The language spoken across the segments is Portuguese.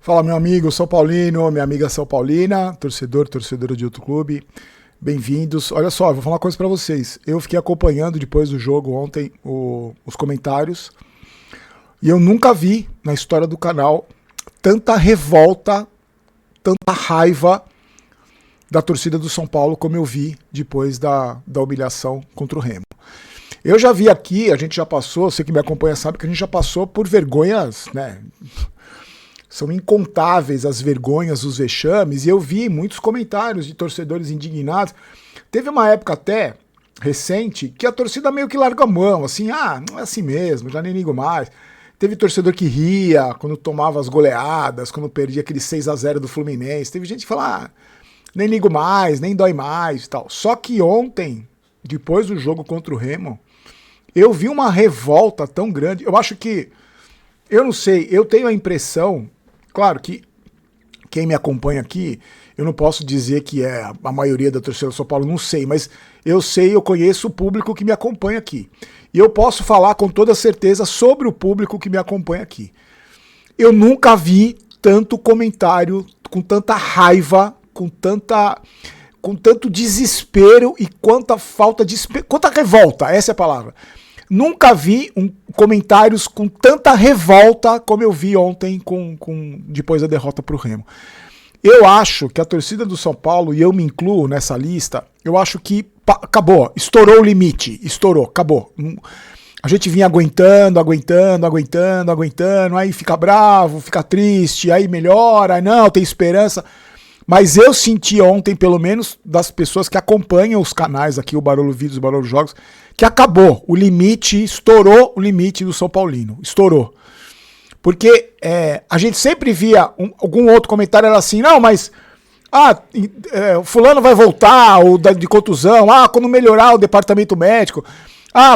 Fala, meu amigo São Paulino, minha amiga São Paulina, torcedora de outro clube, bem-vindos. Olha só, eu vou falar uma coisa pra vocês. Eu fiquei acompanhando depois do jogo ontem os comentários e eu nunca vi na história do canal tanta revolta, tanta raiva da torcida do São Paulo como eu vi depois da humilhação contra o Remo. Eu já vi aqui, a gente já passou, você que me acompanha sabe que a gente já passou por vergonhas, né? São incontáveis as vergonhas, os vexames, e eu vi muitos comentários de torcedores indignados. Teve uma época até recente que a torcida meio que larga a mão, assim, não é assim mesmo, já nem ligo mais. Teve torcedor que ria quando tomava as goleadas, quando perdia aquele 6-0 do Fluminense. Teve gente que fala, nem ligo mais, nem dói mais e tal. Só que ontem, depois do jogo contra o Remo, eu vi uma revolta tão grande. Eu acho que, eu não sei, eu tenho a impressão, claro que quem me acompanha aqui, eu não posso dizer que é a maioria da torcida do São Paulo, não sei, mas eu conheço o público que me acompanha aqui. E eu posso falar com toda certeza sobre o público que me acompanha aqui. Eu nunca vi tanto comentário, com tanta raiva, com tanto desespero e quanta revolta, essa é a palavra. Nunca vi comentários com tanta revolta como eu vi ontem depois da derrota para o Remo. Eu acho que a torcida do São Paulo, e eu me incluo nessa lista, eu acho que acabou, estourou o limite, acabou. A gente vinha aguentando, aí fica bravo, fica triste, aí melhora, aí não, tem esperança. Mas eu senti ontem, pelo menos das pessoas que acompanham os canais aqui, o Barulho Vídeos, o Barulho Jogos, que acabou, o limite, estourou o limite do São Paulino, estourou. Porque a gente sempre via algum outro comentário, era assim, não, mas o fulano vai voltar, ou de contusão, quando melhorar o departamento médico,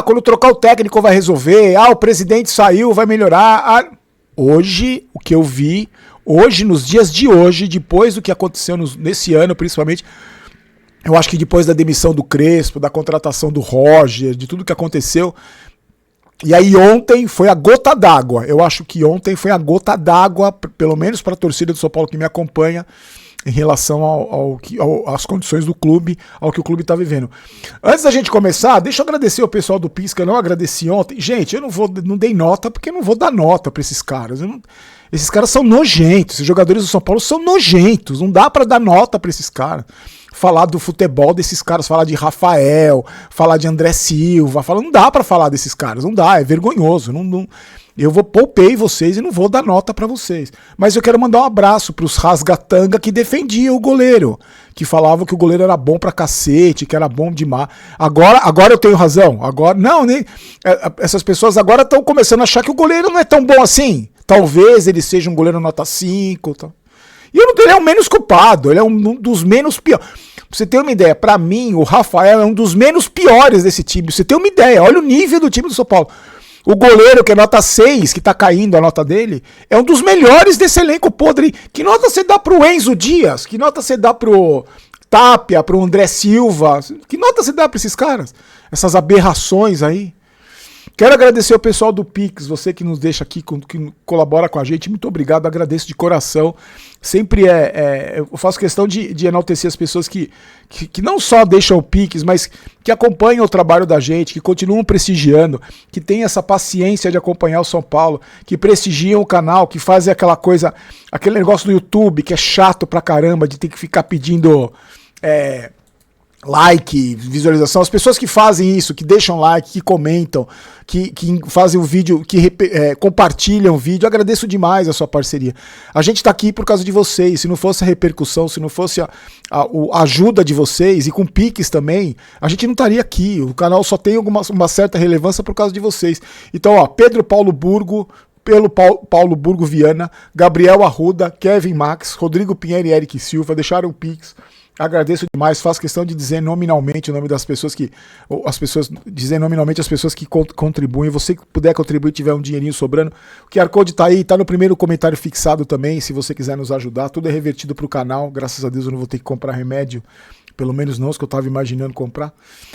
quando trocar o técnico vai resolver, o presidente saiu, vai melhorar. Hoje, o que eu vi, hoje, nos dias de hoje, depois do que aconteceu nesse ano, principalmente, eu acho que depois da demissão do Crespo, da contratação do Roger, de tudo que aconteceu, e aí ontem foi a gota d'água. Eu acho que ontem foi a gota d'água, pelo menos para a torcida do São Paulo que me acompanha, em relação às condições do clube, ao que o clube está vivendo. Antes da gente começar, deixa eu agradecer o pessoal do PIX, que eu não agradeci ontem. Gente, eu não dei nota, porque eu não vou dar nota para esses caras. Esses caras são nojentos, esses jogadores do São Paulo são nojentos, não dá para dar nota para esses caras. Falar do futebol desses caras, falar de Rafael, falar de André Silva, não dá para falar desses caras, não dá, é vergonhoso. Eu poupei vocês e não vou dar nota para vocês. Mas eu quero mandar um abraço pros rasgatanga que defendiam o goleiro, que falavam que o goleiro era bom pra cacete, que era bom demais. Agora eu tenho razão. Essas pessoas agora estão começando a achar que o goleiro não é tão bom assim. Talvez ele seja um goleiro nota 5. E ele é o menos culpado, ele é um dos menos piores. Pra você ter uma ideia, pra mim, o Rafael é um dos menos piores desse time. Pra você ter uma ideia, olha o nível do time do São Paulo. O goleiro, que é nota 6, que tá caindo a nota dele, é um dos melhores desse elenco podre. Que nota você dá pro Enzo Dias? Que nota você dá pro Tapia, pro André Silva? Que nota você dá pra esses caras? Essas aberrações aí. Quero agradecer ao pessoal do Pix, você que nos deixa aqui, que colabora com a gente, muito obrigado, agradeço de coração. Sempre eu faço questão de enaltecer as pessoas que não só deixam o Pix, mas que acompanham o trabalho da gente, que continuam prestigiando, que têm essa paciência de acompanhar o São Paulo, que prestigiam o canal, que fazem aquela coisa, aquele negócio do YouTube que é chato pra caramba, de ter que ficar pedindo like, visualização. As pessoas que fazem isso, que deixam like, que comentam, que fazem o vídeo, que compartilham o vídeo, agradeço demais a sua parceria. A gente tá aqui por causa de vocês. Se não fosse a repercussão, se não fosse a ajuda de vocês, e com Pix também, a gente não estaria aqui. O canal só tem uma certa relevância por causa de vocês. Então, Pedro Paulo Burgo, Paulo Burgo Viana, Gabriel Arruda, Kevin Max, Rodrigo Pinheiro e Eric Silva deixaram o Pix. Agradeço demais, faço questão de dizer nominalmente o nome das pessoas dizer nominalmente as pessoas que contribuem. Você que puder contribuir, tiver um dinheirinho sobrando, o QR Code tá aí, tá no primeiro comentário fixado também, se você quiser nos ajudar, tudo é revertido pro canal, graças a Deus eu não vou ter que comprar remédio pelo menos não os que eu estava imaginando comprar,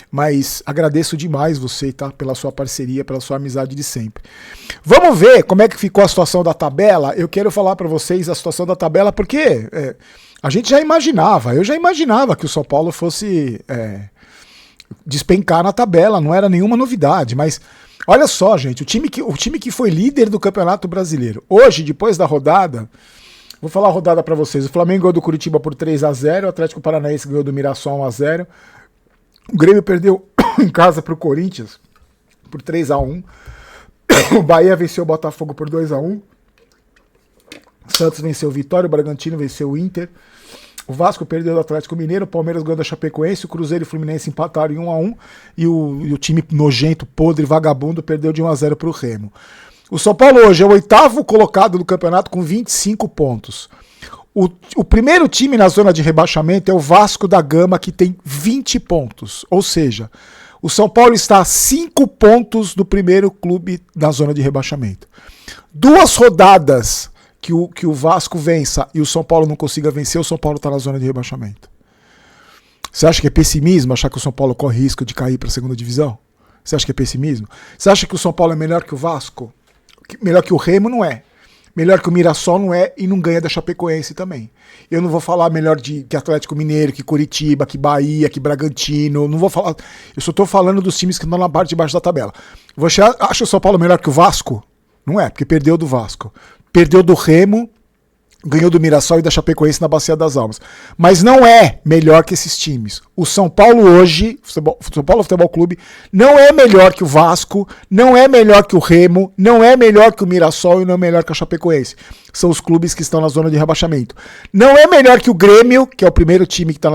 mas agradeço demais você, tá? Pela sua parceria, pela sua amizade de sempre. Vamos ver como é que ficou a situação da tabela. Eu quero falar para vocês a situação da tabela, porque a gente já imaginava, eu já imaginava que o São Paulo fosse despencar na tabela, não era nenhuma novidade, mas olha só, gente, o time que foi líder do Campeonato Brasileiro, hoje, depois da rodada, vou falar a rodada para vocês, o Flamengo ganhou do Curitiba por 3-0, o Atlético Paranaense ganhou do Mirassol 1-0, o Grêmio perdeu em casa pro Corinthians por 3-1, o Bahia venceu o Botafogo por 2-1, Santos venceu o Vitória, o Bragantino venceu o Inter, o Vasco perdeu do Atlético Mineiro, o Palmeiras ganhou da Chapecoense, o Cruzeiro e o Fluminense empataram em 1-1 e o time nojento, podre, vagabundo perdeu de 1-0 para o Remo. O São Paulo hoje é o 8º colocado do campeonato com 25 pontos. O primeiro time na zona de rebaixamento é o Vasco da Gama, que tem 20 pontos. Ou seja, o São Paulo está a 5 pontos do primeiro clube na zona de rebaixamento. 2 rodadas que o Vasco vença e o São Paulo não consiga vencer, o São Paulo está na zona de rebaixamento. Você acha que é pessimismo achar que o São Paulo corre risco de cair para a segunda divisão? Você acha que é pessimismo? Você acha que o São Paulo é melhor que o Vasco? Melhor que o Remo não é. Melhor que o Mirassol não é e não ganha da Chapecoense também. Eu não vou falar melhor que Atlético Mineiro, que Curitiba, que Bahia, que Bragantino. Não vou falar. Eu só estou falando dos times que estão na parte de baixo da tabela. Você acha o São Paulo melhor que o Vasco? Não é, porque perdeu do Vasco. Perdeu do Remo, ganhou do Mirassol e da Chapecoense na Bacia das Almas. Mas não é melhor que esses times. O São Paulo hoje, o São Paulo Futebol Clube, não é melhor que o Vasco, não é melhor que o Remo, não é melhor que o Mirassol e não é melhor que a Chapecoense. São os clubes que estão na zona de rebaixamento. Não é melhor que o Grêmio, que é o primeiro time que está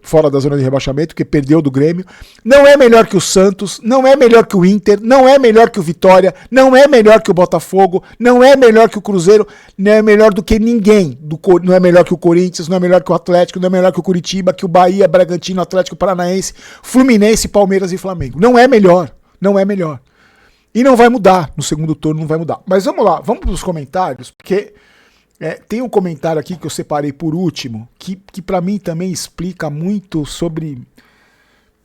fora da zona de rebaixamento, que perdeu do Grêmio. Não é melhor que o Santos, não é melhor que o Inter, não é melhor que o Vitória, não é melhor que o Botafogo, não é melhor que o Cruzeiro, não é melhor do que ninguém. Não é melhor que o Corinthians, não é melhor que o Atlético, não é melhor que o Curitiba, que o Bahia, Bragantino, Atlético Paranaense, Fluminense, Palmeiras e Flamengo. Não é melhor, não é melhor. E não vai mudar, no segundo turno não vai mudar. Mas vamos lá, vamos para os comentários, porque tem um comentário aqui que eu separei por último, que para mim também explica muito sobre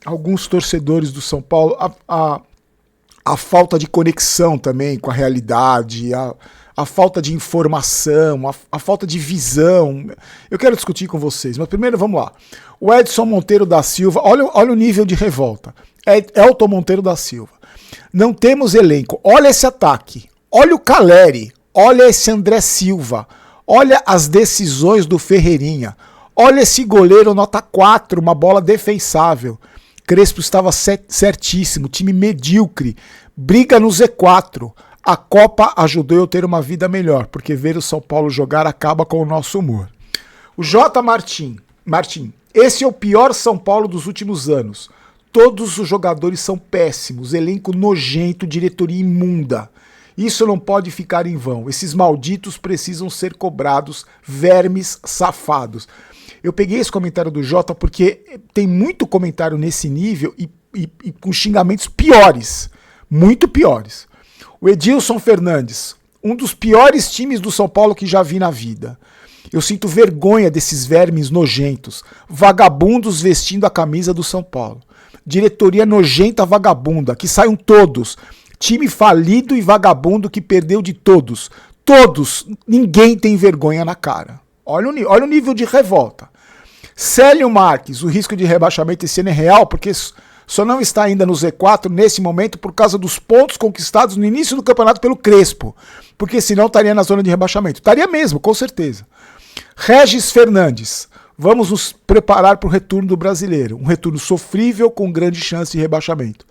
alguns torcedores do São Paulo, a falta de conexão também com a realidade, a falta de informação, a falta de visão. Eu quero discutir com vocês, mas primeiro vamos lá. O Edson Monteiro da Silva, olha o nível de revolta. Elton Monteiro da Silva. Não temos elenco. Olha esse ataque. Olha o Caleri. Olha esse André Silva. Olha as decisões do Ferreirinha. Olha esse goleiro nota 4, uma bola defensável. Crespo estava certíssimo. Time medíocre. Briga no Z4. A Copa ajudou eu a ter uma vida melhor, porque ver o São Paulo jogar acaba com o nosso humor. O J. Martim. Esse é o pior São Paulo dos últimos anos. Todos os jogadores são péssimos, elenco nojento, diretoria imunda. Isso não pode ficar em vão. Esses malditos precisam ser cobrados, vermes safados. Eu peguei esse comentário do Jota porque tem muito comentário nesse nível e com xingamentos piores, muito piores. O Edilson Fernandes, um dos piores times do São Paulo que já vi na vida. Eu sinto vergonha desses vermes nojentos, vagabundos vestindo a camisa do São Paulo. Diretoria nojenta vagabunda, que saiam todos. Time falido e vagabundo que perdeu de todos. Todos. Ninguém tem vergonha na cara. Olha o nível de revolta. Célio Marques, o risco de rebaixamento esse ano é real, porque só não está ainda no Z4 nesse momento por causa dos pontos conquistados no início do campeonato pelo Crespo. Porque senão estaria na zona de rebaixamento. Estaria mesmo, com certeza. Regis Fernandes. Vamos nos preparar para o retorno do brasileiro. Um retorno sofrível com grande chance de rebaixamento.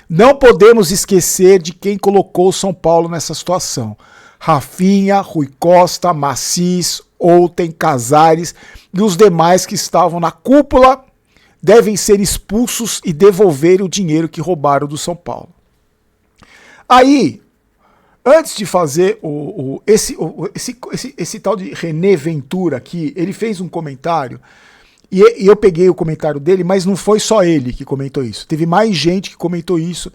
Não podemos esquecer de quem colocou o São Paulo nessa situação. Rafinha, Rui Costa, Macis, Outen, Casares e os demais que estavam na cúpula devem ser expulsos e devolver o dinheiro que roubaram do São Paulo. Aí, antes de fazer esse tal de René Ventura aqui, ele fez um comentário, e eu peguei o comentário dele, mas não foi só ele que comentou isso. Teve mais gente que comentou isso,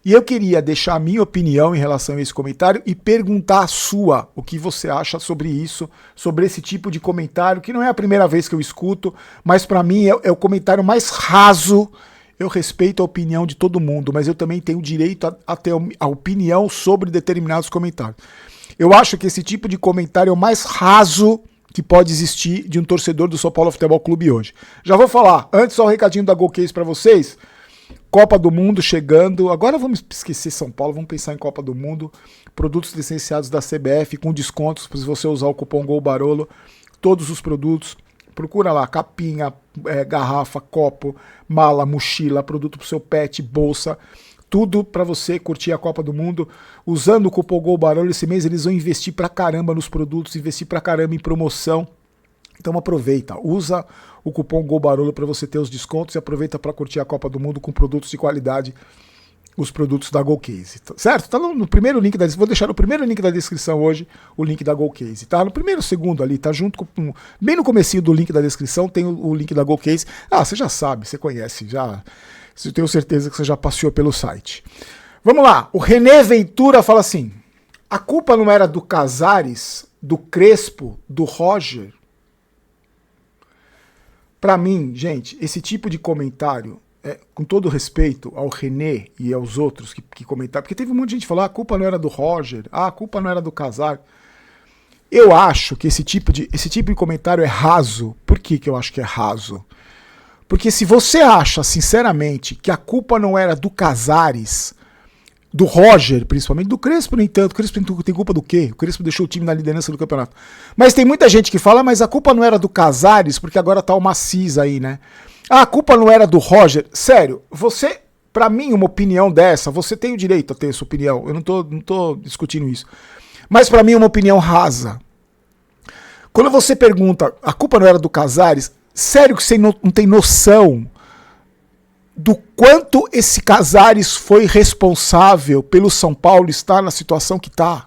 E eu queria deixar a minha opinião em relação a esse comentário e perguntar a sua, o que você acha sobre isso, sobre esse tipo de comentário, que não é a primeira vez que eu escuto, mas para mim é o comentário mais raso. Eu respeito a opinião de todo mundo, mas eu também tenho direito a ter a opinião sobre determinados comentários. Eu acho que esse tipo de comentário é o mais raso que pode existir de um torcedor do São Paulo Futebol Clube hoje. Já vou falar, antes só um recadinho da GoCase para vocês. Copa do Mundo chegando, agora vamos esquecer São Paulo, vamos pensar em Copa do Mundo, produtos licenciados da CBF com descontos, se você usar o cupom GOLBAROLO, todos os produtos, procura lá, capinha, garrafa, copo, mala, mochila, produto pro seu pet, bolsa, tudo para você curtir a Copa do Mundo, usando o cupom GOLBAROLO. Esse mês eles vão investir pra caramba nos produtos, investir pra caramba em promoção. Então aproveita, usa o cupom GOLBAROLO para você ter os descontos e aproveita para curtir a Copa do Mundo com produtos de qualidade, os produtos da GoCase, certo? Tá no primeiro link da descrição, vou deixar no primeiro link da descrição hoje o link da GoCase, tá? No primeiro segundo ali, tá junto com, bem no comecinho do link da descrição tem o link da GoCase. Ah, você já sabe, você conhece, já, eu tenho certeza que você já passeou pelo site. Vamos lá, o René Ventura fala assim, a culpa não era do Casares, do Crespo, do Roger? Para mim, gente, esse tipo de comentário, com todo respeito ao René e aos outros que comentaram, porque teve um monte de gente que falou, a culpa não era do Roger, a culpa não era do Casares. Eu acho que esse tipo de comentário é raso. Por que eu acho que é raso? Porque se você acha, sinceramente, que a culpa não era do Casares, do Roger, principalmente, do Crespo, nem tanto. O Crespo tem culpa do quê? O Crespo deixou o time na liderança do campeonato. Mas tem muita gente que fala, mas a culpa não era do Casares, porque agora tá o Macis aí, né? Ah, a culpa não era do Roger. Sério, você, pra mim, uma opinião dessa, você tem o direito a ter essa opinião. Eu não tô discutindo isso. Mas pra mim é uma opinião rasa. Quando você pergunta, a culpa não era do Casares, sério que você não tem noção do quanto esse Casares foi responsável pelo São Paulo estar na situação que está?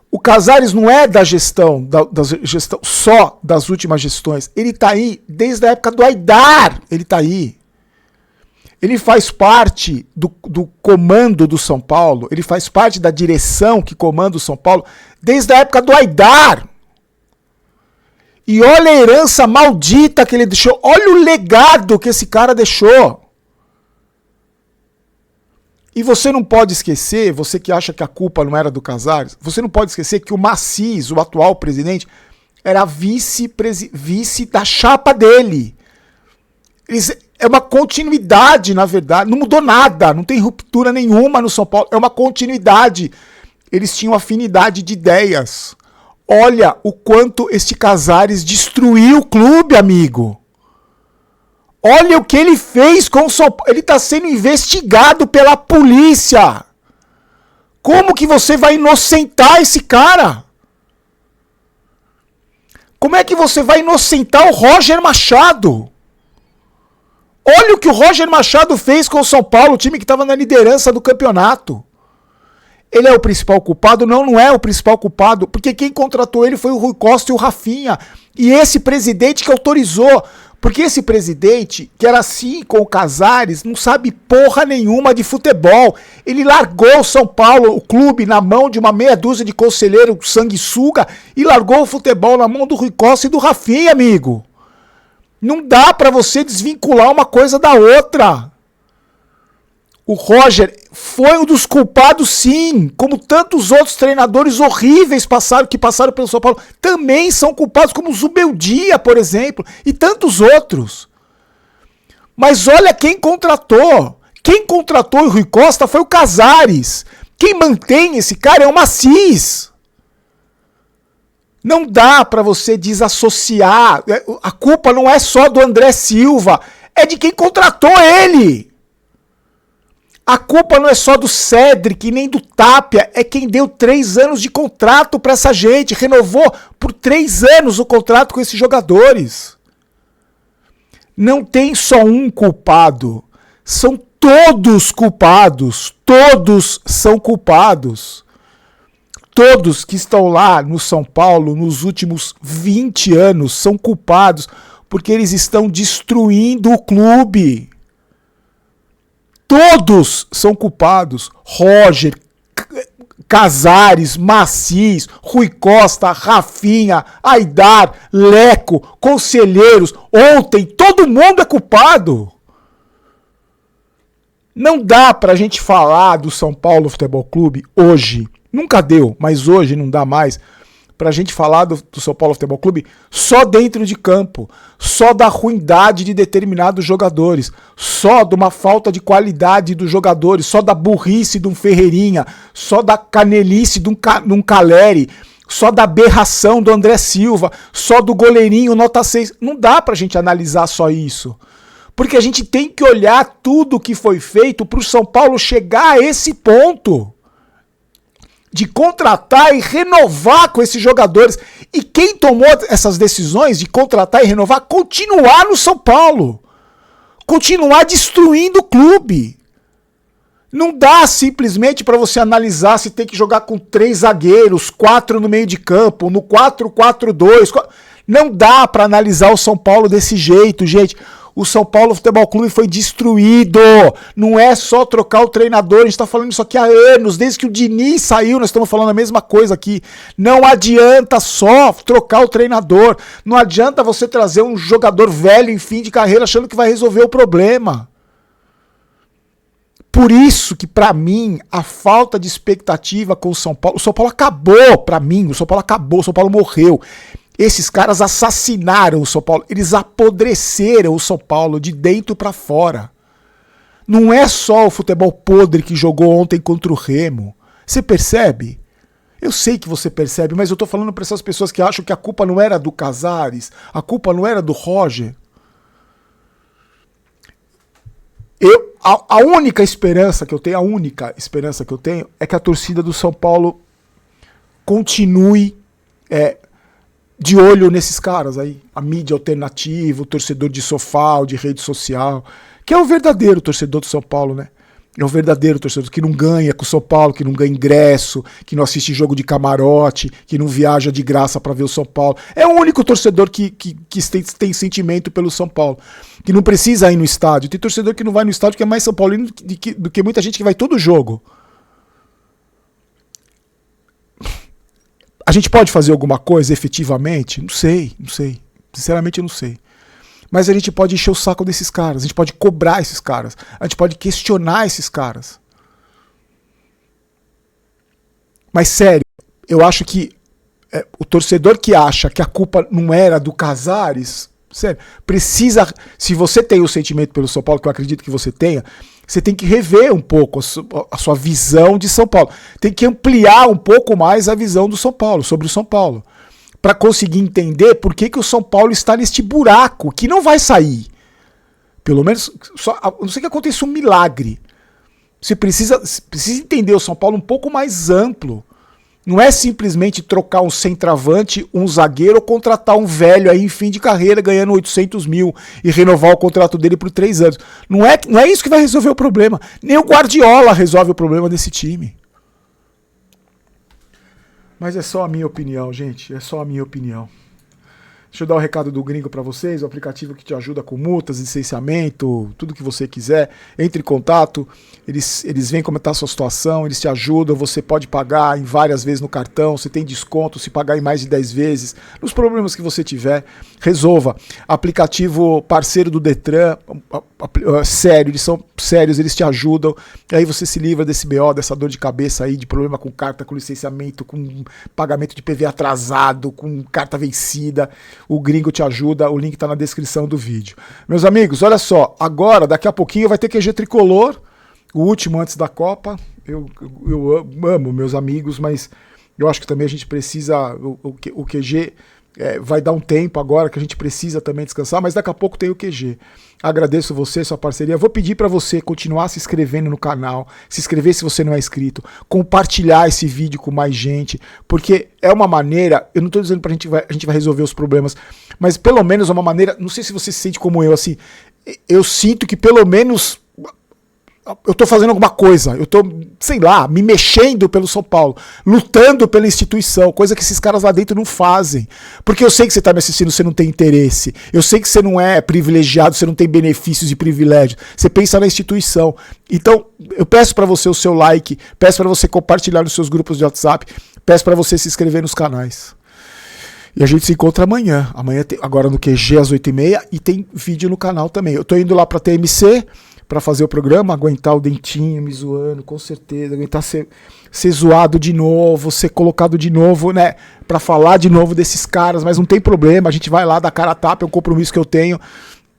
O Casares não é da gestão, da gestão só das últimas gestões. Ele está aí desde a época do Aidar. Ele está aí. Ele faz parte do comando do São Paulo. Ele faz parte da direção que comanda o São Paulo desde a época do Aidar. E olha a herança maldita que ele deixou. Olha o legado que esse cara deixou. E você não pode esquecer, você que acha que a culpa não era do Casares, você não pode esquecer que o Macis, o atual presidente, era vice da chapa dele. É uma continuidade, na verdade. Não mudou nada, não tem ruptura nenhuma no São Paulo. É uma continuidade. Eles tinham afinidade de ideias. Olha o quanto este Casares destruiu o clube, amigo. Olha o que ele fez com o São Paulo. Ele está sendo investigado pela polícia. Como que você vai inocentar esse cara? Como é que você vai inocentar o Roger Machado? Olha o que o Roger Machado fez com o São Paulo, o time que estava na liderança do campeonato. Ele é o principal culpado? Não, não é o principal culpado, porque quem contratou ele foi o Rui Costa e o Rafinha. E esse presidente que autorizou. Porque esse presidente, que era assim com o Casares, não sabe porra nenhuma de futebol. Ele largou o São Paulo, o clube, na mão de uma meia dúzia de conselheiro sanguessuga e largou o futebol na mão do Rui Costa e do Rafinha, amigo. Não dá pra você desvincular uma coisa da outra. O Roger foi um dos culpados, sim, como tantos outros treinadores horríveis que passaram pelo São Paulo, também são culpados, como o Zubeldia, por exemplo, e tantos outros. Mas olha quem contratou. Quem contratou o Rui Costa foi o Casares. Quem mantém esse cara é o Macis. Não dá para você desassociar. A culpa não é só do André Silva, é de quem contratou ele. A culpa não é só do Cedric, nem do Tapia, é quem deu 3 anos de contrato para essa gente, renovou por 3 anos o contrato com esses jogadores. Não tem só um culpado, são todos culpados, todos são culpados. Todos que estão lá no São Paulo nos últimos 20 anos são culpados porque eles estão destruindo o clube. Todos são culpados. Roger, Casares, Macis, Rui Costa, Rafinha, Aidar, Leco, Conselheiros. Ontem, todo mundo é culpado. Não dá pra gente falar do São Paulo Futebol Clube hoje. Nunca deu, mas hoje não dá mais. Pra gente falar do São Paulo Futebol Clube só dentro de campo, só da ruindade de determinados jogadores, só de uma falta de qualidade dos jogadores, só da burrice de um Ferreirinha, só da canelice de um Caleri, só da aberração do André Silva, só do goleirinho nota 6. Não dá pra gente analisar só isso. Porque a gente tem que olhar tudo o que foi feito pro São Paulo chegar a esse ponto de contratar e renovar com esses jogadores. E quem tomou essas decisões de contratar e renovar, continuar no São Paulo. Continuar destruindo o clube. Não dá simplesmente para você analisar se tem que jogar com 3 zagueiros, 4 no meio de campo, no 4-4-2. Não dá para analisar o São Paulo desse jeito, gente. O São Paulo Futebol Clube foi destruído. Não é só trocar o treinador. A gente está falando isso aqui há anos. Desde que o Diniz saiu, nós estamos falando a mesma coisa aqui. Não adianta só trocar o treinador. Não adianta você trazer um jogador velho em fim de carreira achando que vai resolver o problema. Por isso que, para mim, a falta de expectativa com o São Paulo acabou, para mim. O São Paulo acabou, o São Paulo morreu. Esses caras assassinaram o São Paulo, eles apodreceram o São Paulo de dentro para fora. Não é só o futebol podre que jogou ontem contra o Remo. Você percebe? Eu sei que você percebe, mas eu tô falando para essas pessoas que acham que a culpa não era do Casares, a culpa não era do Roger. A única esperança que eu tenho, é que a torcida do São Paulo continue de olho nesses caras aí, a mídia alternativa, o torcedor de sofá, de rede social, que é o verdadeiro torcedor do São Paulo, né? É o verdadeiro torcedor que não ganha com o São Paulo, que não ganha ingresso, que não assiste jogo de camarote, que não viaja de graça para ver o São Paulo. É o único torcedor que tem sentimento pelo São Paulo, que não precisa ir no estádio. Tem torcedor que não vai no estádio que é mais São Paulino do que muita gente que vai todo jogo. A gente pode fazer alguma coisa efetivamente? Não sei. Sinceramente eu não sei. Mas a gente pode encher o saco desses caras, a gente pode cobrar esses caras, a gente pode questionar esses caras. Mas sério, eu acho que o torcedor que acha que a culpa não era do Casares, sério, precisa, se você tem o sentimento pelo São Paulo, que eu acredito que você tenha, você tem que rever um pouco a sua visão de São Paulo. Tem que ampliar um pouco mais a visão do São Paulo, sobre o São Paulo. Para conseguir entender por que o São Paulo está neste buraco, que não vai sair. Pelo menos, a não ser que aconteça um milagre. Você precisa entender o São Paulo um pouco mais amplo. Não é simplesmente trocar um centroavante, um zagueiro ou contratar um velho aí em fim de carreira ganhando 800 mil e renovar o contrato dele por 3 anos. Não é isso que vai resolver o problema. Nem o Guardiola resolve o problema desse time. Mas é só a minha opinião, gente. É só a minha opinião. Deixa eu dar o recado do Gringo para vocês, o aplicativo que te ajuda com multas, licenciamento, tudo que você quiser. Entre em contato, eles vêm comentar a sua situação, eles te ajudam, você pode pagar em várias vezes no cartão, você tem desconto se pagar em mais de 10 vezes. Nos problemas que você tiver, resolva. Aplicativo parceiro do Detran, sério, eles são sérios, eles te ajudam. E aí você se livra desse BO, dessa dor de cabeça aí, de problema com carta, com licenciamento, com pagamento de PV atrasado, com carta vencida. O Gringo te ajuda, o link tá na descrição do vídeo. Meus amigos, olha só, agora, daqui a pouquinho vai ter QG Tricolor, o último antes da Copa. Eu amo meus amigos, mas eu acho que também a gente precisa, o QG vai dar um tempo agora que a gente precisa também descansar, mas daqui a pouco tem o QG. Agradeço você, sua parceria. Vou pedir para você continuar se inscrevendo no canal, se inscrever se você não é inscrito, compartilhar esse vídeo com mais gente, porque é uma maneira, eu não estou dizendo que a gente vai resolver os problemas, mas pelo menos é uma maneira, não sei se você se sente como eu, assim, eu sinto que pelo menos eu tô fazendo alguma coisa, eu tô, sei lá, me mexendo pelo São Paulo, lutando pela instituição, coisa que esses caras lá dentro não fazem. Porque eu sei que você tá me assistindo, você não tem interesse. Eu sei que você não é privilegiado, você não tem benefícios e privilégios. Você pensa na instituição. Então, eu peço para você o seu like, peço para você compartilhar nos seus grupos de WhatsApp, peço para você se inscrever nos canais. E a gente se encontra amanhã. Amanhã tem, agora no QG às 8h30 e tem vídeo no canal também. Eu tô indo lá pra TMC pra fazer o programa, aguentar o Dentinho me zoando, com certeza, aguentar ser zoado de novo, ser colocado de novo, né, pra falar de novo desses caras, mas não tem problema, a gente vai lá dar cara a tapa, é um compromisso que eu tenho.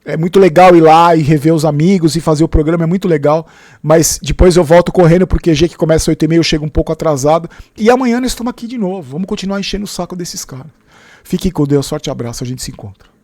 É muito legal ir lá e rever os amigos e fazer o programa, é muito legal. Mas depois eu volto correndo pro QG que começa às 8h30, eu chego um pouco atrasado. E amanhã nós estamos aqui de novo. Vamos continuar enchendo o saco desses caras. Fiquem com Deus, forte abraço, a gente se encontra.